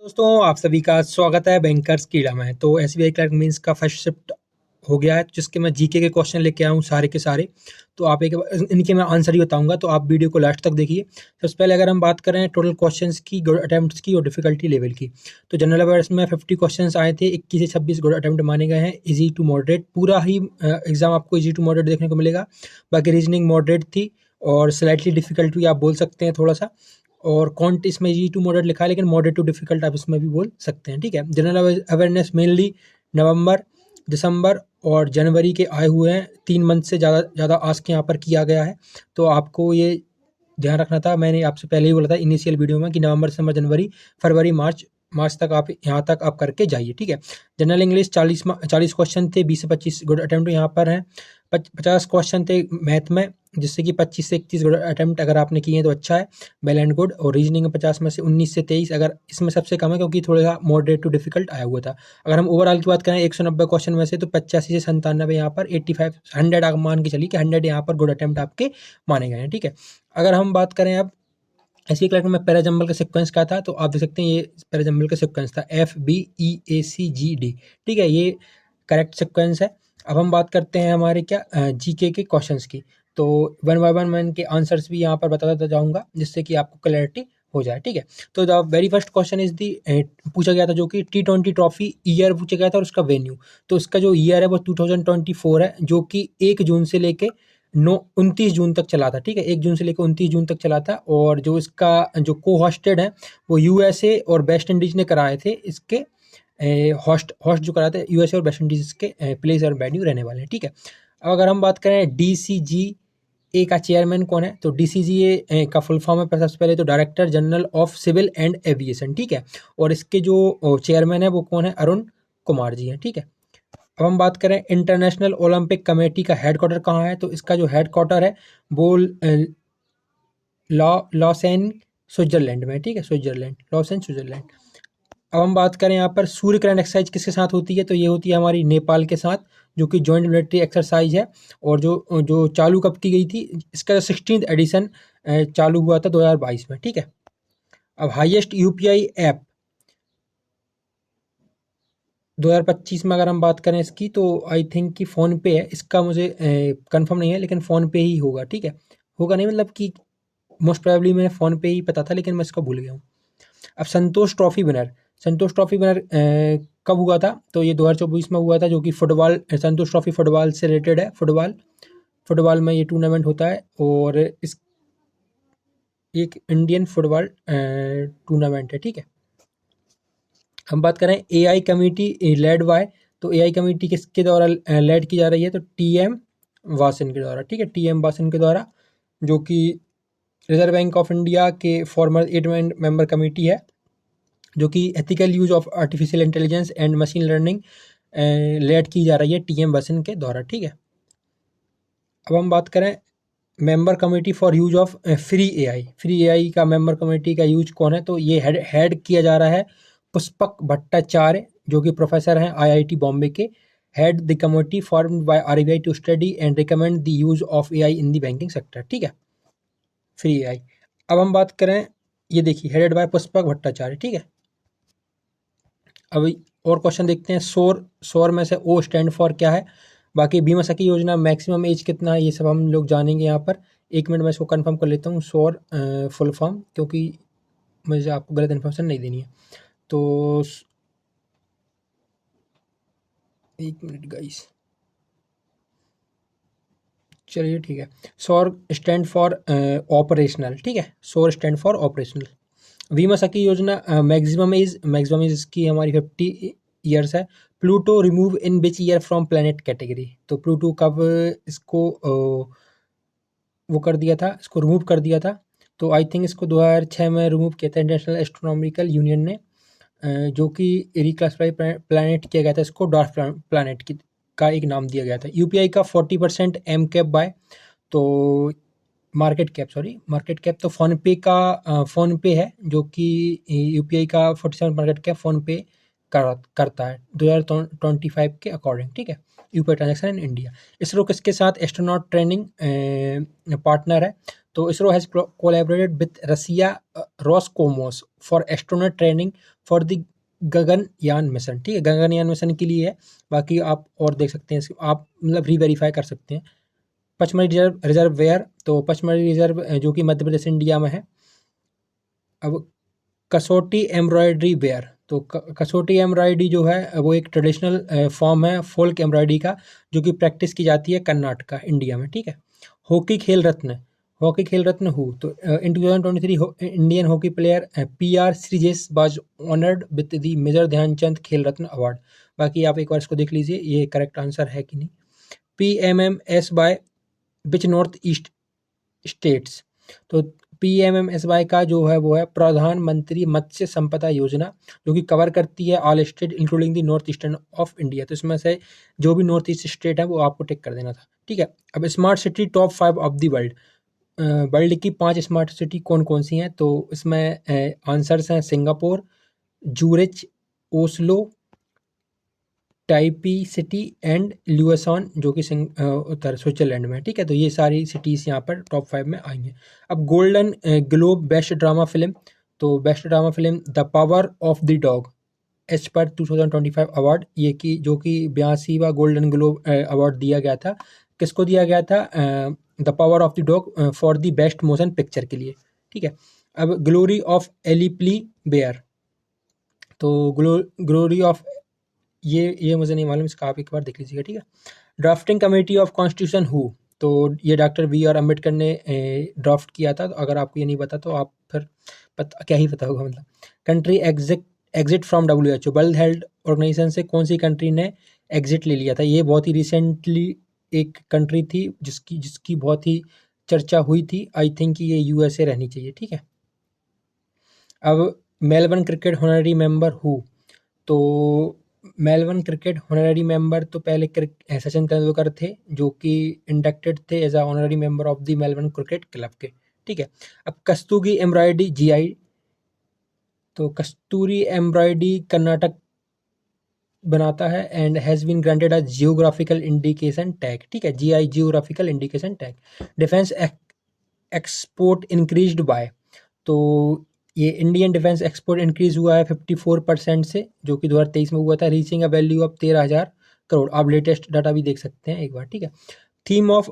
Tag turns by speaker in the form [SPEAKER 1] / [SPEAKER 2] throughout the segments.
[SPEAKER 1] दोस्तों आप सभी का स्वागत है बैंकर्स कीड़ा में। तो एसबीआई क्लर्क मींस का फर्स्ट शिफ्ट हो गया है, जिसके मैं जीके के क्वेश्चन लेके आया हूँ सारे के सारे। तो आप एक इनके मैं आंसर ही बताऊंगा, तो आप वीडियो को लास्ट तक देखिए। सबसे पहले अगर हम बात करें टोटल क्वेश्चंस की, गुड अटेम्प्ट्स की और डिफिकल्टी लेवल की, तो जनरल अवेयर्स में 50 क्वेश्चंस आए थे, 21 से 26 गुड अटेम्प्ट माने गए हैं। इजी टू मॉडरेट पूरा ही एग्जाम आपको इजी टू मॉडरेट देखने को मिलेगा। बाकी रीजनिंग मॉडरेट थी और स्लाइटली डिफिकल्ट भी आप बोल सकते हैं थोड़ा सा। और कॉन्ट इसमें जी टू मॉडरेट लिखा है, लेकिन मॉडरेट टू डिफिकल्ट आप इसमें भी बोल सकते हैं। ठीक है, जनरल अवेयरनेस मेनली नवंबर, दिसंबर और जनवरी के आए हुए हैं। 3 मंथ से ज़्यादा आस्क यहाँ पर किया गया है, तो आपको ये ध्यान रखना था। मैंने आपसे पहले ही बोला था इनिशियल वीडियो में कि नवंबर, दिसंबर, जनवरी, फरवरी, मार्च तक आप यहाँ तक आप करके जाइए। ठीक है, जनरल इंग्लिश 40 क्वेश्चन थे, 20 से 25 गुड अटेम्प्ट यहाँ पर हैं। 50 क्वेश्चन थे मैथ में, जिससे कि 25 से 31 गुड अटेम्प्ट अगर आपने किए हैं तो अच्छा है, वेल एंड गुड। और रीजनिंग में 50 में से 19 से 23, अगर इसमें सबसे कम है क्योंकि थोड़ा सा मॉडरेट टू डिफिकल्ट आया हुआ था। अगर हम ओवरऑल की बात करें 190 क्वेश्चन में से, तो 85 से 97 यहाँ पर 85 100 आप मान के चलिए कि 100 यहाँ पर गुड अटेम्प्ट आपके माने गए हैं। ठीक है, अगर हम बात करें अब ऐसी क्लर्क में पैराजम्बल का सीक्वेंस क्या था, तो आप देख सकते हैं ये पैराजम्बल का सीक्वेंस था FBEACGD। ठीक है, ये करेक्ट सीक्वेंस है। अब हम बात करते हैं हमारे क्या जीके के क्वेश्चंस की। तो वन बाय वन मैं इनके आंसर्स भी यहाँ पर बताता जाऊँगा, जिससे कि आपको क्लैरिटी हो जाए। ठीक है, तो the very first question is the पूछा गया था, जो कि T20 ट्रॉफी ईयर पूछा गया था और उसका वेन्यू। तो इसका जो ईयर है वो 2024 है, जो कि 1 जून से लेके 29 जून तक चला था। ठीक है, 1 जून से लेकर 29 जून तक चला था। और जो इसका जो को होस्टेड है वो यूएसए और वेस्ट इंडीज ने कराए थे। इसके होस्ट जो कराए थे यूएसए और वेस्ट इंडीज के प्लेस और वेन्यू रहने वाले हैं। ठीक है, अब अगर हम बात करें डीसीजी ए का चेयरमैन कौन है, तो डीसीजीए का फुल फॉर्म है सबसे पहले तो director general of civil and aviation. ठीक है, और इसके जो चेयरमैन है वो कौन है, अरुण कुमार जी हैं। ठीक है, अब हम बात करें इंटरनेशनल ओलंपिक कमेटी का हेडक्वार्टर कहाँ है, तो इसका जो हेडक्वार्टर है वो लॉसेन स्विट्जरलैंड में। ठीक है, स्विट्जरलैंड, लॉसेन स्विट्जरलैंड। अब हम बात करें यहाँ पर सूर्य किरण एक्सरसाइज किसके साथ होती है, तो ये होती है हमारी नेपाल के साथ, जो कि जॉइंट मिलिट्री एक्सरसाइज है। और जो जो चालू कब की गई थी, इसका 16th एडिशन चालू हुआ था 2022 में। ठीक है, अब हाईएस्ट यूपीआई ऐप 2025 में अगर हम बात करें इसकी, तो आई थिंक कि फ़ोन पे है। इसका मुझे कंफर्म नहीं है, लेकिन फ़ोन पे ही होगा। ठीक है, होगा नहीं मतलब कि मोस्ट प्रोबेबली मैंने फ़ोन पे ही पता था, लेकिन मैं इसको भूल गया हूँ। अब संतोष ट्रॉफी विनर कब हुआ था, तो ये 2024 में हुआ था, जो कि फुटबॉल, संतोष ट्रॉफी फुटबॉल से रिलेटेड है। फुटबॉल में ये टूर्नामेंट होता है, और इस एक इंडियन फुटबॉल टूर्नामेंट है। ठीक है, हम बात करें एआई कमेटी लेड बाय, तो एआई कमेटी किसके द्वारा लेड की जा रही है, तो टीएम वासन के द्वारा। ठीक है, टीएम वासन के द्वारा, जो कि रिजर्व बैंक ऑफ इंडिया के फॉर्मर 8 मेंबर कमेटी है, जो कि ethical use of artificial intelligence and machine learning led की जा रही है टीएम वासन के द्वारा। ठीक है, अब हम बात करें member committee for use of free AI का मेंबर कमेटी का यूज कौन है, तो ये हेड किया जा रहा है पुष्पक भट्टाचार्य, जो कि प्रोफेसर हैं आईआईटी बॉम्बे के। Head the committee formed by RBI to study and recommend the use of AI in the banking sector. ठीक है, फ्री एआई। अब हम बात करें, ये देखिए हेडेड बाय पुष्पक भट्टाचार्य। ठीक है, अभी और क्वेश्चन देखते हैं। सौर में से ओ स्टैंड फॉर क्या है। बाकी बीमा सखी योजना मैक्सिमम एज कितना है, ये सब हम लोग जानेंगे यहाँ पर। 1 मिनट में इसको कंफर्म कर लेता हूँ, सौर फुल फॉर्म, क्योंकि मुझे आपको गलत इन्फॉर्मेशन नहीं देनी है। तो 1 मिनट गाइस, चलिए ठीक है। सौर स्टैंड फॉर ऑपरेशनल। ठीक है, सौर स्टैंड फॉर ऑपरेशनल। बीमा सखी योजना मैक्सिमम एज इसकी हमारी 50 ईयर्स है। Pluto remove in which year from planet category, तो प्लूटो कब इसको वो कर दिया था, इसको रिमूव कर दिया था, तो आई थिंक इसको 2006 में रिमूव किया था इंटरनेशनल एस्ट्रोनॉमिकल यूनियन ने, जो कि रिक्लासिफाई प्लैनेट किया गया था, इसको डॉर्फ प्लैनेट की का एक नाम दिया गया था। यूपीआई का 40% एम कैप बाय, तो मार्केट कैप तो फ़ोन पे है, जो कि यूपीआई का 47 मार्केट कैप फ़ोन पे करता है 2025 के अकॉर्डिंग। ठीक है, UPI transaction in India. ISRO किसके साथ एस्ट्रोनॉट ट्रेनिंग पार्टनर है, तो ISRO has collaborated with Russia Roscosmos for astronaut training for the Gaganyaan mission, ठीक है, गगनयान मिशन के लिए है। बाकी आप और देख सकते हैं, आप मतलब रीवेरीफाई कर सकते हैं। पचमढ़ी रिजर्व वेयर, तो पचमढ़ी रिजर्व जो कि मध्य प्रदेश इंडिया में है। अब कसौटी एम्ब्रॉयडरी वेयर, तो कसौटी एम्ब्रॉयडरी जो है वो एक ट्रेडिशनल फॉर्म है फोल्क एम्ब्रॉयडरी का, जो कि प्रैक्टिस की जाती है कर्नाटका इंडिया में, ठीक है। हॉकी खेल रत्न, हॉकी खेल रत्न हु, तो in 2023 Indian hockey player PR Sreejesh was honoured with the major Dhyanchand Khel Ratna award. बाकी आप एक बार इसको देख लीजिए, ये करेक्ट आंसर है कि नहीं। PMMS by which north east states, तो PMMSY का जो है वो है प्रधानमंत्री मत्स्य संपदा योजना, जो कि कवर करती है all state including the north eastern of India. तो इसमें से जो भी नॉर्थ ईस्ट स्टेट है वो आपको टिक कर देना था, ठीक है। अब smart city top 5 of the world, world की 5 स्मार्ट सिटी कौन कौन सी हैं, तो इसमें आंसर्स हैं Singapore, Zurich, Oslo, Taipei city and Lausanne, जो कि उत्तर स्विट्जरलैंड में है, ठीक है। तो ये सारी सिटीज़ यहाँ पर टॉप 5 में आई हैं। अब Golden Globe best drama film, तो best drama film the power of the dog as पर 2025 अवार्ड, ये कि जो कि 82वां गोल्डन ग्लोब अवार्ड दिया गया था। किसको दिया गया था? The power of the dog for the best motion picture के लिए, ठीक है। अब ग्लोरी ऑफ एलिप्ली बेयर, तो ग्लोरी ऑफ ये मुझे नहीं मालूम, इसका आप एक बार देख लीजिएगा, ठीक है। Drafting committee of constitution who, तो ये डॉक्टर BR अम्बेडकर ने ड्राफ्ट किया था। तो अगर आपको ये नहीं पता तो आप फिर क्या ही पता होगा मतलब। Country exit from WHO, World Health Organization से कौन सी कंट्री ने एग्जिट ले लिया था? ये बहुत ही रिसेंटली एक कंट्री थी जिसकी बहुत ही चर्चा हुई थी। आई थिंक ये USA रहनी चाहिए, ठीक है। अब Melbourne cricket honorary member who, तो मेलबर्न क्रिकेट होनररी मेंबर तो पहले सचिन तेंदुलकर थे, जो कि इंडक्टेड थे as a honorary member of the Melbourne Cricket Club के, ठीक है। अब कस्तूरी एम्ब्रॉयडरी GI, तो कस्तूरी एम्ब्रॉयडरी कर्नाटक बनाता है and has been granted a geographical indication tag, ठीक है, GI geographical indication tag. Defence export increased by, तो ये इंडियन डिफेंस एक्सपोर्ट इंक्रीज हुआ है 54% से, जो कि 2023 में हुआ था, reaching a value of 13,000 crore. आप लेटेस्ट डाटा भी देख सकते हैं एक बार, ठीक है। Theme of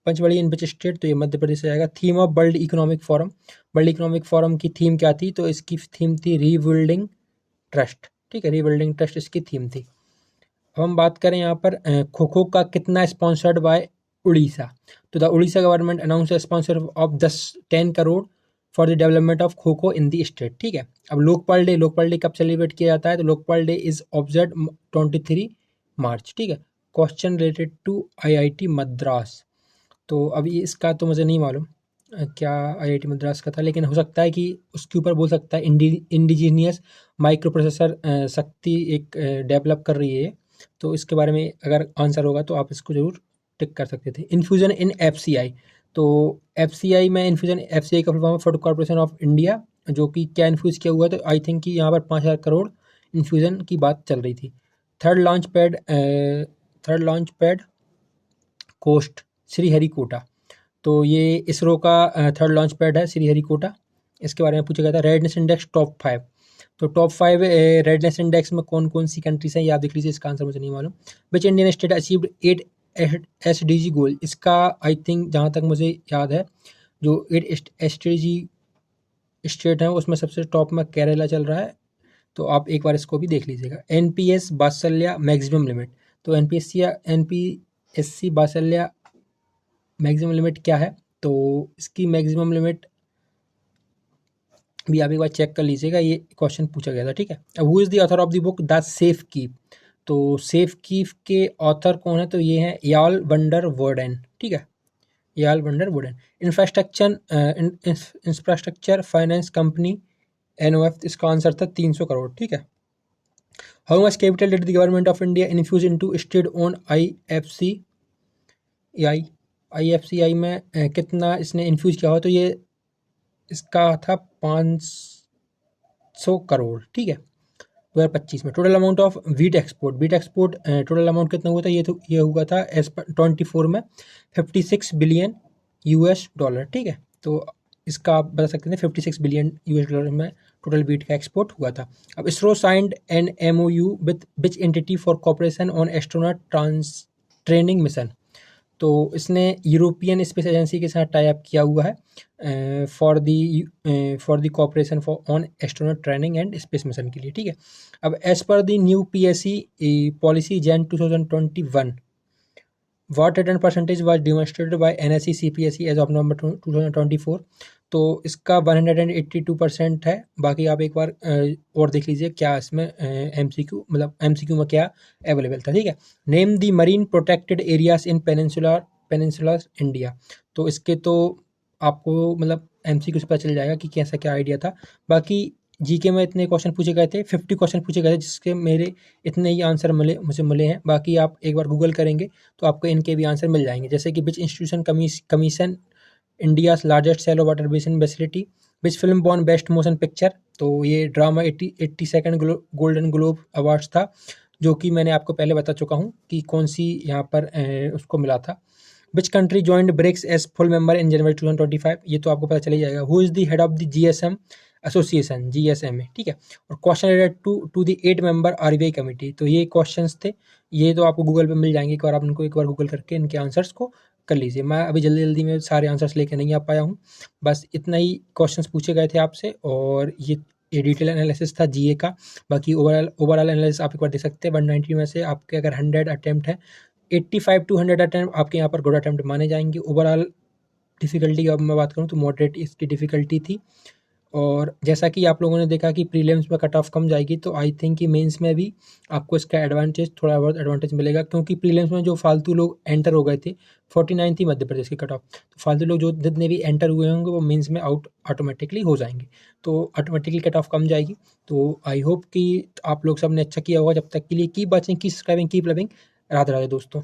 [SPEAKER 1] Pachmarhi in which state, तो ये मध्य प्रदेश से आएगा। Theme of world economic forum, world economic forum की थीम क्या थी? तो इसकी थीम थी रीबिल्डिंग ट्रस्ट, ठीक है, रीबिल्डिंग ट्रस्ट इसकी थीम थी। अब हम बात करें यहाँ पर खो खो का कितना स्पॉन्सर्ड बाय उड़ीसा, तो the Orissa government announce sponsor of 10 crore for the development of kho kho in the state, ठीक है। अब लोकपाल डे कब सेलिब्रेट किया जाता है? तो Lokpal day is observe 23 March, ठीक है। Question related to IIT Madras, तो अभी इसका तो मुझे नहीं मालूम क्या IIT मद्रास का था, लेकिन हो सकता है कि उसके ऊपर बोल सकता है इंडिजीनियस माइक्रो प्रोसेसर शक्ति एक डेवलप कर रही है। तो इसके बारे में अगर आंसर होगा तो आप इसको जरूर टिक कर सकते थे। इन्फ्यूजन इन FCI, तो FCI में इन्फ्यूजन, FCI का फुल फॉर्म है फूड कॉर्पोरेशन ऑफ इंडिया, जो कि क्या इन्फ्यूज़ किया हुआ है? तो आई थिंक कि यहाँ पर 5,000 करोड़ इन्फ्यूजन की बात चल रही थी। Third launch pad coast Sriharikota, तो ये इसरो का थर्ड लॉन्च पैड है श्रीहरिकोटा। इसके बारे में पूछा गया था। रेडनेस इंडेक्स टॉप 5, तो टॉप 5 रेडनेस इंडेक्स में कौन कौन सी कंट्रीज हैं, ये आप देख लीजिए, इसका आंसर मुझे नहीं मालूम। Which Indian state achieved 8 SDG गोल, इसका आई थिंक जहाँ तक मुझे याद है जो 8 SDG स्टेट हैं उसमें सबसे टॉप में केरला चल रहा है। तो आप एक बार इसको भी देख लीजिएगा। NPS वात्सल्य मैक्सिमम लिमिट, तो NPSC वात्सल्य मैक्सिमम लिमिट क्या है? तो इसकी मैक्सिमम लिमिट भी आप एक बार चेक कर लीजिएगा, ये क्वेश्चन पूछा गया था, ठीक है। अब who is the author of the book the safe keep, तो सेफ कीप के ऑथर कौन है? तो ये हैं याल वंडर वर्डन, ठीक है, याल वंडर वर्डन। इंफ्रास्ट्रक्चर फाइनेंस कंपनी NOF, इसका आंसर था 300 करोड़, ठीक है। How much capital did the government of India infuse into state own IFCI में कितना इसने इन्फ्यूज किया हो? तो ये इसका था 500 करोड़, ठीक है, 2025 में। Total amount of wheat export total amount कितना हुआ था? ये हुआ था एज पर 24 में 56 बिलियन US डॉलर, ठीक है। तो इसका आप बता सकते हैं 56 बिलियन यूएस डॉलर में टोटल वीट का एक्सपोर्ट हुआ था। अब ISRO signed an MOU with which entity for cooperation on astronaut training mission. तो इसने यूरोपियन स्पेस एजेंसी के साथ टाई अप किया हुआ है for the cooperation for on astronaut training and space mission के लिए, ठीक है। अब as per the new PSC policy जैन 2021 what return percentage was demonstrated by NSE CPSE as of November 2024। तो इसका 182% है। बाकी आप एक बार और देख लीजिए क्या इसमें MCQ मतलब MCQ में क्या अवेलेबल था, ठीक है। Name the marine protected areas in peninsular India. तो इसके तो आपको मतलब MCQ से पता चल जाएगा कि कैसा क्या आइडिया था। बाकी जीके में इतने क्वेश्चन पूछे गए थे, 50 क्वेश्चन पूछे गए थे, जिसके मेरे इतने ही आंसर मुझे मिले हैं। बाकी आप एक बार गूगल करेंगे तो आपको इनके भी आंसर मिल जाएंगे, जैसे कि which institution commission India's largest shallow water basin facility, which film won best motion picture. तो ये drama 82nd golden globe awards था, जो कि मैंने आपको पहले बता चुका हूँ कि कौन सी यहाँ पर उसको मिला था। Which country joined BRICS as full member in January 2025, ये तो आपको पता चल ही जाएगा। Who is the head of the GSM association, GSMA, ठीक है। और question related to the 8 member RBI committee. तो ये क्वेश्चंस थे, ये तो आपको गूगल पे मिल जाएंगे, एक बार आप इनको एक बार गूगल करके इनके आंसर्स को कर लीजिए। मैं अभी जल्दी जल्दी में सारे आंसर्स लेके नहीं आ पाया हूँ, बस इतना ही क्वेश्चंस पूछे गए थे आपसे, और ये डिटेल एनालिसिस था जीए का। बाकी ओवरऑल एनालिसिस आप एक बार देख सकते हैं। 190 में से आपके अगर 100 अटैम्प्ट है, 85 to 100 अटैम्प्ट आपके यहाँ पर गुड अटैम्प्ट माने जाएंगे। ओवरऑल डिफ़िकल्टी की अब मैं बात करूँ तो मॉडरेट इसकी डिफ़िकल्टी थी। और जैसा कि आप लोगों ने देखा कि प्रीलिम्स में कट ऑफ कम जाएगी, तो आई थिंक कि मेंस में भी आपको इसका एडवांटेज थोड़ा बहुत एडवांटेज मिलेगा, क्योंकि प्रीलिम्स में जो फालतू लोग एंटर हो गए थे, 49 थी मध्य प्रदेश की कट ऑफ, तो फालतू लोग जो जितने भी एंटर हुए होंगे वो मेंस में आउट ऑटोमेटिकली हो जाएंगे, तो ऑटोमेटिकली कट ऑफ कम जाएगी। तो आई होप कि आप लोग सब ने अच्छा किया होगा। जब तक के लिए keep watching, keep subscribing, keep loving. Radhe Radhe दोस्तों।